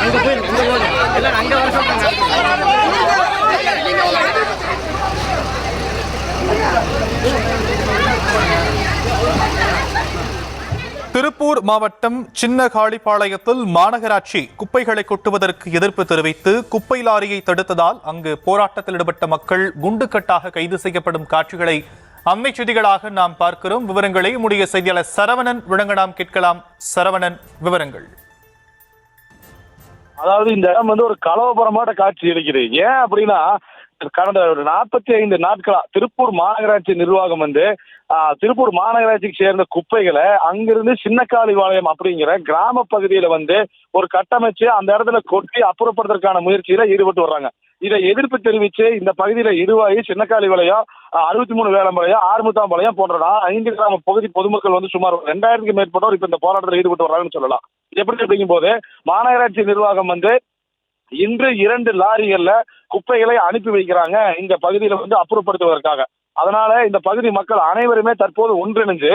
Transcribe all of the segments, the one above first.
அங்க போயிடும் எல்லாம் அங்க வர சொல்றாங்க. திருப்பூர் மாவட்டம் சின்னகாளிப்பாளையத்தில் மாநகராட்சி குப்பைகளை கொட்டுவதற்கு எதிர்ப்பு தெரிவித்து குப்பை லாரியை தடுத்ததால் அங்கு போராட்டத்தில் ஈடுபட்ட மக்கள் குண்டுக்கட்டாக கைது செய்யப்படும் காட்சிகளை அண்மை செய்திகளாக நாம் பார்க்கிறோம். விவரங்களை நம்முடைய செய்தியாளர் சரவணன் வழங்க நாம் கேட்கலாம். சரவணன், விவரங்கள். அதாவது இந்த இடம் ஒரு கலவரமான காட்சி இருக்கிறது. ஏன் அப்படின்னா, கடந்த ஒரு 45 நாட்களா திருப்பூர் மாநகராட்சி நிர்வாகம் திருப்பூர் மாநகராட்சிக்கு சேர்ந்த குப்பைகளை அங்கிருந்து சின்னக்காளிபாளையம் அப்படிங்கிற கிராம பகுதியில ஒரு கட்டமைச்சு அந்த இடத்துல கொட்டி அப்புறப்படுறதுக்கான முயற்சியில ஈடுபட்டு வர்றாங்க. இதை எதிர்ப்பு தெரிவிச்சு இந்த பகுதியில இருவாயி, சின்னக்காளிபாளையம், 63 வேலம்பாளையம், ஆறுமுத்தாம்பாளையம் போன்ற 5 கிராம பகுதி பொதுமக்கள் சுமார் 2000க்கும் மேற்பட்டோர் இப்ப இந்த போராட்டத்தில் ஈடுபட்டு வர்றாங்கன்னு சொல்லலாம். எப்படி அப்படிங்கும் போது மாநகராட்சி நிர்வாகம் இன்று 2 லாரிகள்ல குப்பைகளை அனுப்பி வைக்கிறாங்க இந்த பகுதியில அப்புறப்படுத்துவதற்காக. அதனால இந்த பகுதி மக்கள் அனைவருமே தற்போது ஒன்றிணைஞ்சு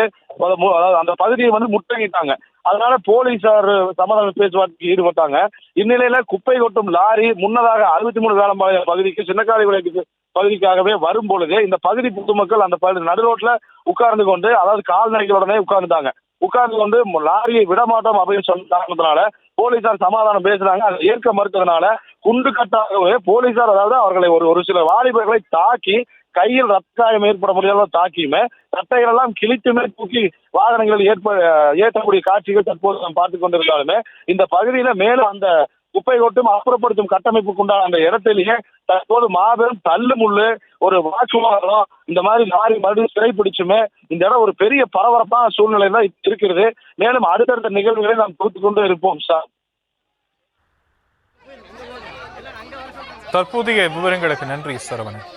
அந்த பகுதியை முற்றுகையிட்டாங்க. அதனால போலீசார் சமாதான பேச்சுவார்த்தைக்கு ஈடுபட்டாங்க. இந்நிலையில குப்பை கொட்டும் லாரி முன்னதாக 63 வேலம்பாளையம் பகுதிக்கு, சின்னக்காளிபாளையத்துக்கு பகுதிக்காகவே வரும் பொழுது இந்த பகுதி பொதுமக்கள் அந்த நடுரோட்ல உட்கார்ந்து கொண்டு, அதாவது கால்நடைகளுடனே உட்கார்ந்து கொண்டு லாரியை விடமாட்டோம் அப்படின்னு சொன்ன காரணத்தினால போலீசார் சமாதானம் பேசுறாங்க. அதை ஏற்க மறுத்ததுனால குண்டுக்கட்டாகவே போலீசார், அதாவது அவர்களை ஒரு சில வாலிபர்களை தாக்கி கையில் ரத்த காயம் ஏற்பட முடியாத தாக்கியுமே சட்டைகள் எல்லாம் கிழித்துமே தூக்கி வாகனங்களில் ஏற்றக்கூடிய காட்சிகள் தற்போது நாம் பார்த்துக் கொண்டிருந்தாலுமே இந்த பகுதியில மேலும் அந்த குப்பை கொட்டும் அப்புறப்படுத்தும் கட்டமைப்புக்கு உண்டான அந்த இடத்திலேயே தற்போது மாபெரும் தள்ளு முள்ளு, ஒரு வாக்குவாதம், இந்த மாதிரி லாரி மறுபடியும் சிறைப்பிடிச்சுமே இந்த இடம் ஒரு பெரிய பரபரப்பான சூழ்நிலை தான் இருக்கிறது. மேலும் அடுத்தடுத்த நிகழ்வுகளை நாம் கொடுத்து கொண்டு இருப்போம் சார். தற்போதைய விவரங்களுக்கு நன்றி சரவணன்.